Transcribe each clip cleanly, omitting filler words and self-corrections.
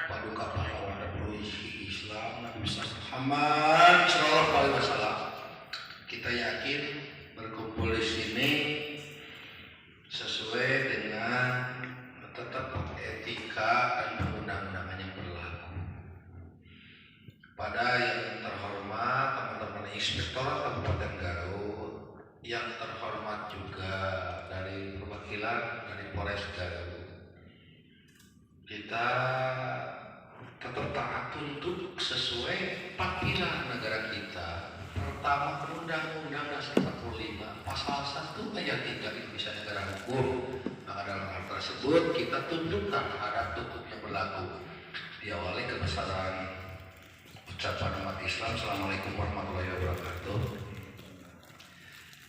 paduka pahlawan revolusi Islam Nabi Muhammad Shallallahu Alaihi Wasallam. Kita yakin berkumpul di sini sesuai dengan tetap etika dan undang-undangan yang berlaku. Pada yang terhormat teman-teman Inspektorat Kabupaten Garut, yang terhormat juga dari perwakilan dari Polres Garut, kita tetap taat untuk sesuai 4 pilar negara kita. Pertama, Undang-Undang Dasar 45 Pasal 1 ayat 3 Indonesia Negara Hukum. Maka dalam hal tersebut kita tundukkan terhadap hukum yang berlaku. Diawali kebesaran ucapan umat Islam. Assalamualaikum warahmatullahi wabarakatuh.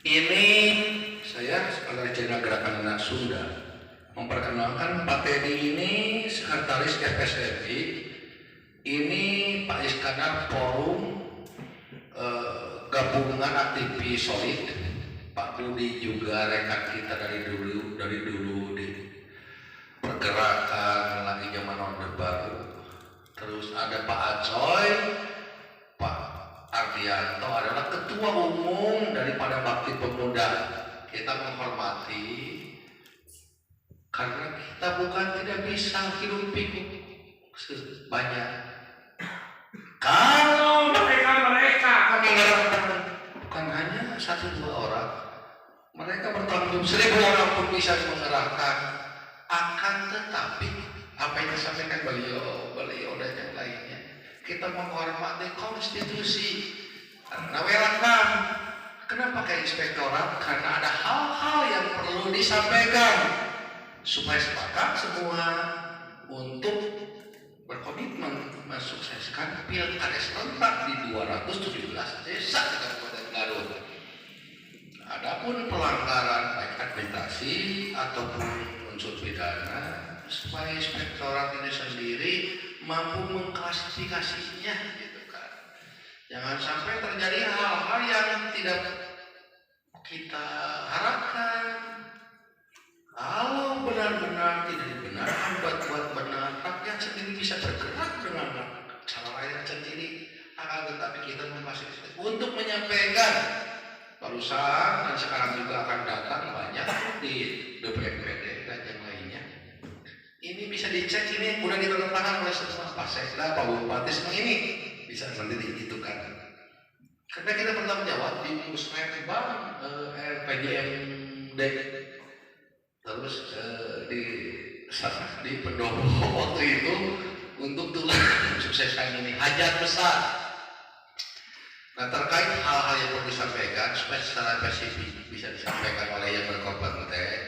Ini saya sebagai Jenderal Gerakan Anak Sunda memperkenalkan Pak Teddy ini sekretaris FSMI. Ini Pak Iskandar Forum Gabungan Aktivis Solid. Pak Budi juga rekan kita dari dulu di pergerakan lagi zaman Orde Baru. Terus ada Pak Acoy, Pak Ardianto adalah ketua umum daripada Bakti Pemuda. Kita menghormati karena kita bukan tidak bisa hidup pikuk banyak. Kalau mereka akan mengerahkan bukan hanya 1-2 orang, mereka bertanggung jawab 1000 orang pun bisa mengerahkan. Akan tetapi apa yang disampaikan beliau dan yang lainnya, kita menghormati konstitusi. Karena welcome. Kenapa kayak inspektorat? Karena ada hal-hal yang perlu disampaikan supaya sepakat semua untuk berkomitmen mensukseskan pilkada serentak di 217 desa di Kabupaten Garut. Adapun pelanggaran baik administrasi ataupun unsur pidana, supaya inspektorat ini sendiri mampu mengklasifikasinya, gitu kan. Jangan sampai terjadi hal-hal yang tidak kita harapkan. Kalau benar-benar tidak dibenarkan buat benar, rakyat sendiri bisa bergerak dengan cara lain sendiri. Akan tetapi kita memfasilitasi untuk menyampaikan. Barusan dan sekarang juga akan datang banyak di DPRD dan yang lainnya. Ini bisa dicek, ini udah ditandatangan oleh semua Pak Sekda, Pak Bupati, semua ini bisa nanti dihitungkan. Karena kita bertanggung jawab di Musrembang, PJMD. Terus di pendopo waktu itu untuk sukseskan ini hajat besar. Nah, terkait hal-hal yang perlu disampaikan supaya secara spesifik bisa disampaikan oleh yang berkompeten,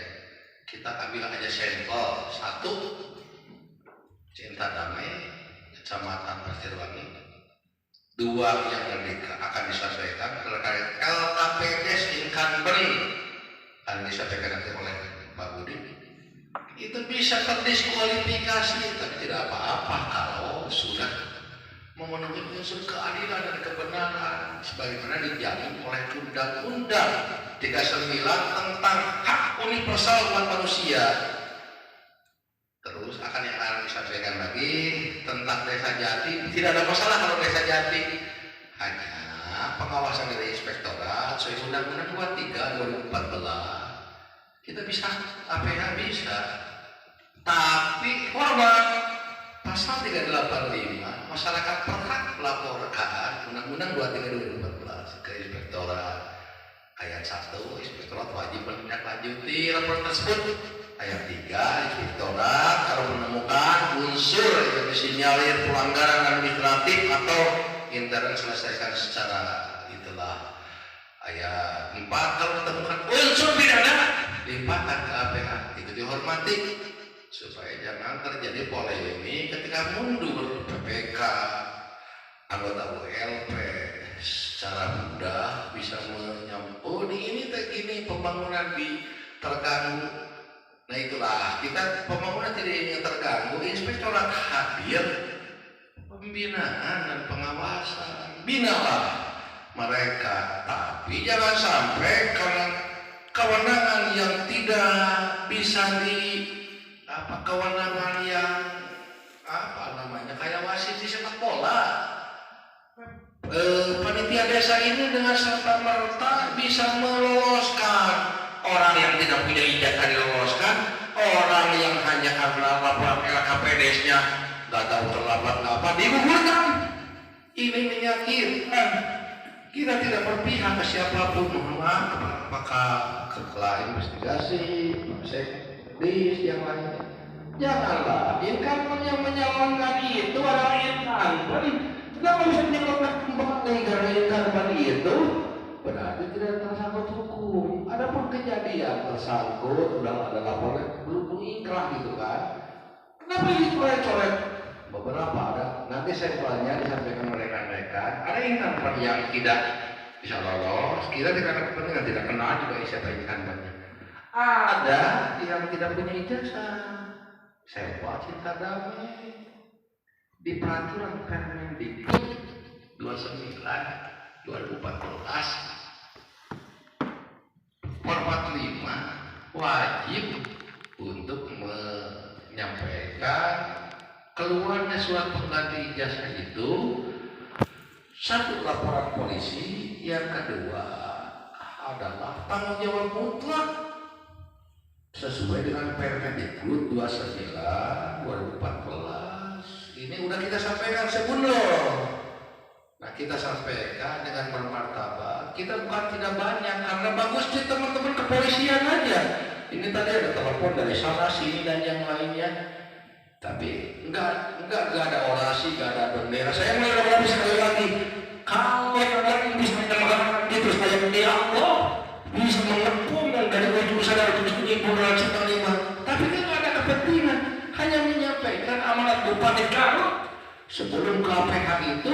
kita ambil aja sampel. 1, Cinta Damai, Kecamatan Pasirwangi. 2 yang akan disampaikan terkait LKPS incumbent akan disampaikan nanti oleh Pak Budi. Itu bisa terdiskualifikasi, tapi tidak apa-apa kalau sudah memenuhi unsur keadilan dan kebenaran sebagaimana dijamin oleh Undang-Undang 39 tentang hak universal umat manusia. Terus akan yang akan disampaikan lagi tentang Desa Jati. Tidak ada masalah kalau Desa Jati, hanya pengawasan dari inspektorat sesuai Undang-Undang 23 2014. Kita bisa APH bisa, tapi hormat pasal 385 masyarakat berhak melaporkan Undang-Undang 23 2014 ke inspektorat. Ayat 1, inspektorat wajib menindaklanjuti laporan tersebut. Ayat 3, inspektorat kalau menemukan unsur yang disinyalir pelanggaran administratif atau intern selesaikan secara itulah. Ayat 4, kalau ditemukan unsur pidana limpahkan ke APH. Itu dihormati supaya jangan terjadi polemik ketika mundur PPK anggota WLP secara mudah bisa menyampuni ini pembangunan terganggu. Nah itulah kita pembangunan tidak ingin terganggu, inspektorat hadir pembinaan dan pengawasan, binalah mereka, tapi jangan sampai karena kewenangan yang tidak bisa kewenangan yang panitia desa ini dengan serta merta bisa meloloskan orang yang tidak punya ijazah, diloloskan orang yang hanya karena laporan LKPDS-nya nggak tahu terlambat apa digugurkan. Ini menyakitkan. Kita tidak berpihak ke siapapun. Mohon maaf, apakah kekelah investigasi, sekdis yang lainnya. Janganlah incumbent yang menyalonkan itu adalah incumbent. Kenapa bisa menyalonkan kembali karena incumbent itu berarti tidak tersangkut hukum. Adapun kejadian tersangkut, udah ada laporan belum mengikrah gitu kan. Kenapa dicoret-coret? Beberapa ada. Nanti sampelnya disampaikan oleh rekan-rekan. Ada incumbent yang tidak bisa lolos. Kita tidak ada kepentingan, tidak kenal juga siapa incumbentnya. Ada yang tidak punya ijazah. Sewa cinta damai di peraturan Permendikbud 29 2014 45 wajib untuk menyampaikan keluarnya surat pengganti ijazah itu. Satu, laporan polisi. Yang kedua adalah tanggung jawab mutlak sesuai dengan Permendikbud 29 2014. Ini udah kita sampaikan sebelum. Nah, kita sampaikan dengan bermartabat. Kita bukan tidak banyak karena bagus sih teman-teman kepolisian aja. Ini tadi ada telepon dari sana sini dan yang lainnya. Tapi enggak ada orasi, enggak ada bendera. Saya mengulangi sekali lagi. Kalau yang bisa menyelamatkan itu saya di Allah bisa mengepung dari ujung sana ke ujung bulan lima. Tapi kan nggak ada kepentingan, hanya menyampaikan amanat Bupati Garut sebelum KPH itu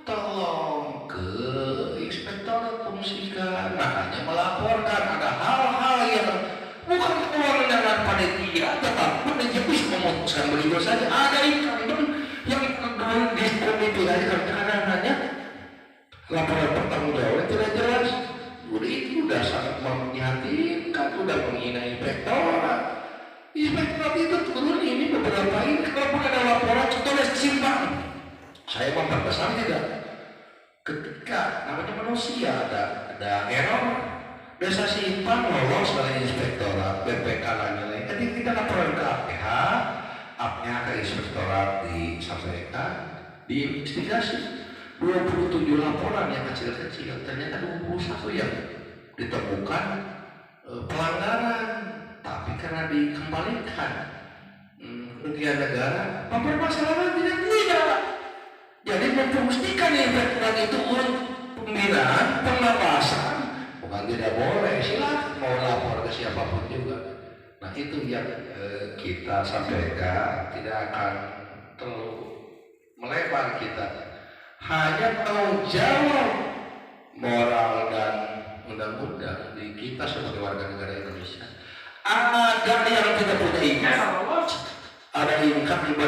tolong ke inspektorat fungsikan, hanya melaporkan ada hal-hal yang bukan kewenangan panitia, tetapi panitia bisa memutuskan begitu saja. Ada incumbent yang tergabung di komite karena hanya laporan pertanggungjawaban tidak jelas. Udah itu udah sangat memprihatinkan, udah menghina inspektorat. Inspektorat itu turun ini beberapa ini kalau ada laporan tulis simpang. Saya memperpesan tidak. Ketika namanya manusia ada error, desa simpang lolos dari inspektorat, BPK nilai. Ketika kita laporan ke APH, APH ke inspektorat disampaikan, diinvestigasi. 27 laporan yang kecil-kecil, ternyata 21 yang ditemukan pelanggaran, tapi karena dikembalikan kerugian negara, mempermasalahkan tidak. Jadi memfungsikan inspektorat itu untuk pembinaan, pengawasan, bukan tidak boleh, silakan mau lapor ke siapapun juga. Nah itu yang kita sampaikan, tidak akan terlalu melebar kita. Hanya tanggung jawab moral dan undang-undang di kita sebagai warga negara Indonesia. Ada yang tidak punya ijazah, ada yang bukan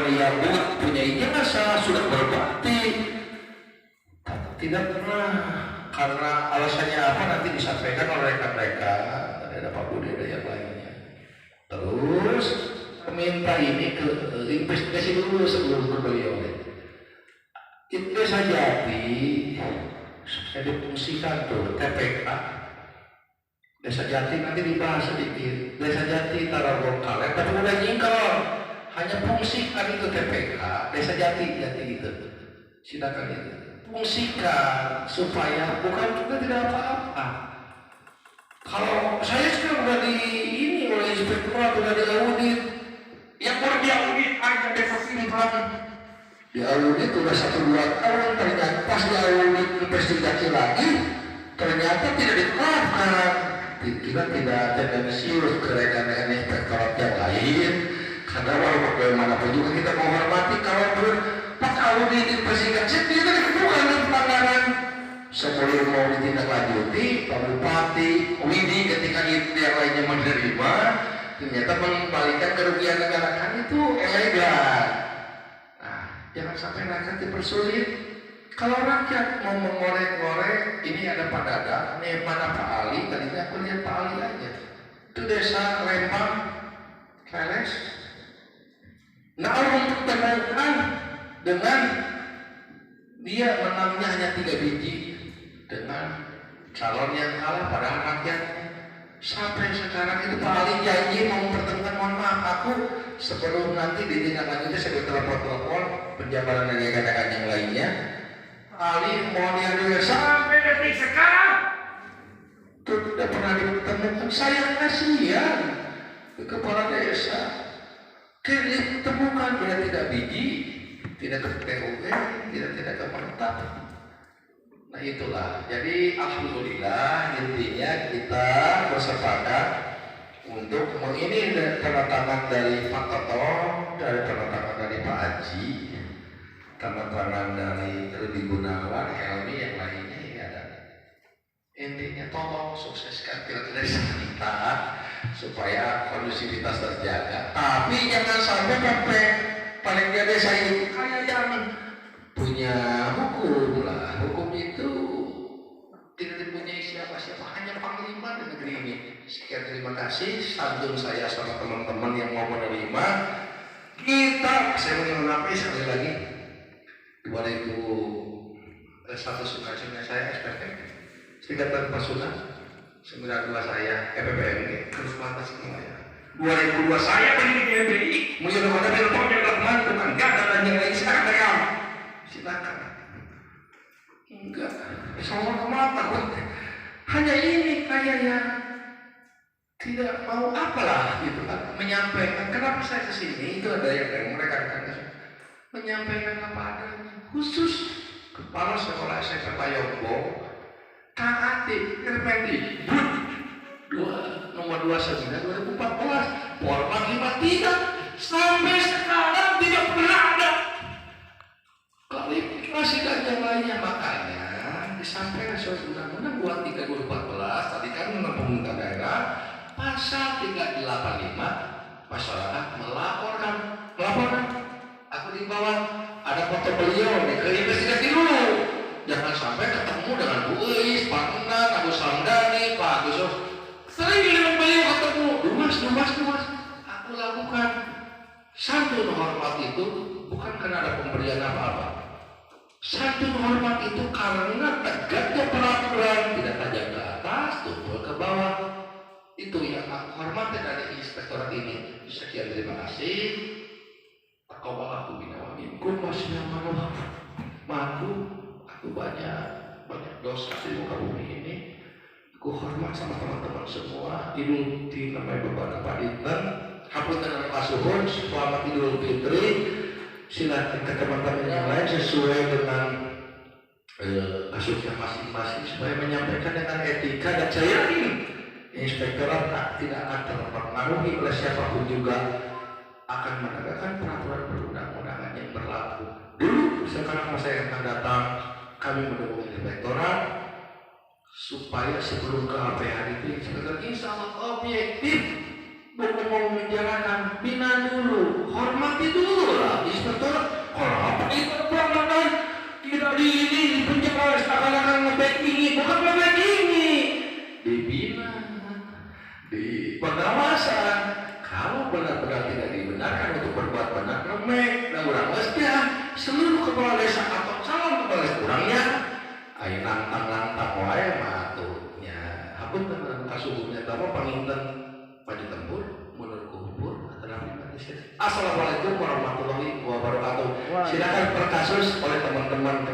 punya ijazah sudah berbakti, tidak pernah karena alasannya apa nanti disampaikan oleh rekan-rekan, ada Pak Budi dan yang lainnya. Terus minta ini ke investigasi dulu sebelum ke beliau. Desa Jati saya difungsikan tuh TPK Desa Jati nanti dibahas sedikit. Desa Jati Tarogong Kalet tapi udah nyingkol, hanya fungsikan itu TPK Desa Jati itu silakan itu fungsikan supaya bukan kita tidak apa-apa. Kalau saya sekarang udah di ini oleh inspektorat udah diaudit, yang baru diaudit aja desa simpang diaudit udah 1-2 tahun, ternyata pas diaudit investigasi lagi ternyata tidak diterapkan. Kita tidak tendensius ke rekan-rekan inspektorat yang lain karena walaupun bagaimanapun juga kita menghormati kalau pas audit investigasi dia ditemukan pelanggaran sebelum mau ditindaklanjuti Pak Bupati Widi ketika itu yang lainnya menerima ternyata mengembalikan kerugian negara, kan itu ilegal. Jangan sampai rakyat dipersulit. Kalau rakyat mau mengorek-ngorek, ini ada Pak Dadang, ini mana Pak Ali, tadinya aku lihat Pak Ali aja. Itu desa Lembang, Keles. Nah, untuk tenangkan dengan Dia menangnya hanya 3 biji dengan calon yang kalah padahal rakyatnya. Sampai sekarang itu Pak Ali janji mau mempertemukan, mohon maaf aku sebelum nanti ditindaklanjuti saya telepon penjabaran dan rekan-rekan yang lainnya. Pak Ali mohon dihadirkan sampai detik sekarang itu tidak pernah ditemukan. Saya kasihan ke kepala desa, ditemukan bila tidak biji, tidak ke TUE, tidak ke mantap. Nah itulah, jadi alhamdulillah intinya kita bersepakat untuk ini tanda tangan dari Pak Toto, dari tanda tangan dari Pak Haji, tanda tangan dari Rudi Gunawan, Helmi, yang lainnya ini ada. Intinya tolong sukseskan pilkada kita supaya kondusivitas terjaga. Tapi jangan sampai paling dia desa ini kayak yang punya hukum lah. Hukum itu tidak dipunyai siapa-siapa, hanya panglima di negeri ini. Sekian terima kasih, santun saya sama teman-teman yang mau menerima. Saya mengulangi sekali lagi 2001 sukacita saya SPP, Serikatan Pasukan 92 saya PPMG terus lantas semuanya. 2002 saya pendidik MBI, mulia kepada Belpom yang teman bukan gada dan yang lain sekarang mereka silakan. Enggak, sama mata hanya ini kayaknya tidak mau apalah gitu kan, menyampaikan kenapa saya kesini itu ada yang mereka menyampaikan apa adanya, khusus kepala sekolah SMP Payombo Kang Ati Irmendi nomor 29 2014 Format 53 sampai sekarang tidak pernah ada klarifikasi dan yang lainnya. Makanya disampaikan suatu undang-undang 23 2014 tadi kan mengenai pemerintah daerah pasal 385 masyarakat melaporkan aku di bawah ada foto beliau investigasi dulu, jangan sampai ketemu dengan Bu Eis, Pak Enan, Agus Samdani, Pak Agus sering dengan beliau ketemu dumas aku lakukan. Santun hormat itu bukan karena ada pemberian apa-apa. Santun hormat itu karena tegaknya peraturan, tidak tajam ke atas, tumpul ke bawah. Itu yang aku hormati dari inspektorat ini. Sekian terima kasih. Aku bina minkum masih amanah. Aku banyak dosa di muka bumi ini. Aku hormat sama teman-teman semua. Idul Fitri namanya beberapa Dinten. Hapunten dan pasuhun. Selamat Idul Fitri. Silakan ke teman-teman yang lain sesuai dengan kasusnya masing-masing supaya menyampaikan dengan etika, dan saya yakin inspektorat tidak akan terpengaruhi oleh siapapun juga, akan menegakkan peraturan perundang-undangan yang berlaku. Dulu sekarang masa yang akan datang kami mendukung inspektorat supaya sebelum ke HPH itu inspektorat insya Allah objektif, bukan mau menjalankan, bina dulu, hormati dulu lah inspektorat. Hormat itu pelanggaran tidak di penjara seakan-akan nge-backingi, bukan nge-backingi, dibina, di pengawasan. Kalau benar-benar tidak dibenarkan untuk berbuat benar, remek dan urang mesti seluruh kepala desa atau calon kepala desa kurangnya ayo nantang wae maturnya. Hampun teman kasuhunnya tamu panginten maju tempur mundur kubur atau nabi. Assalamualaikum warahmatullahi wabarakatuh. Silakan per kasus oleh teman-teman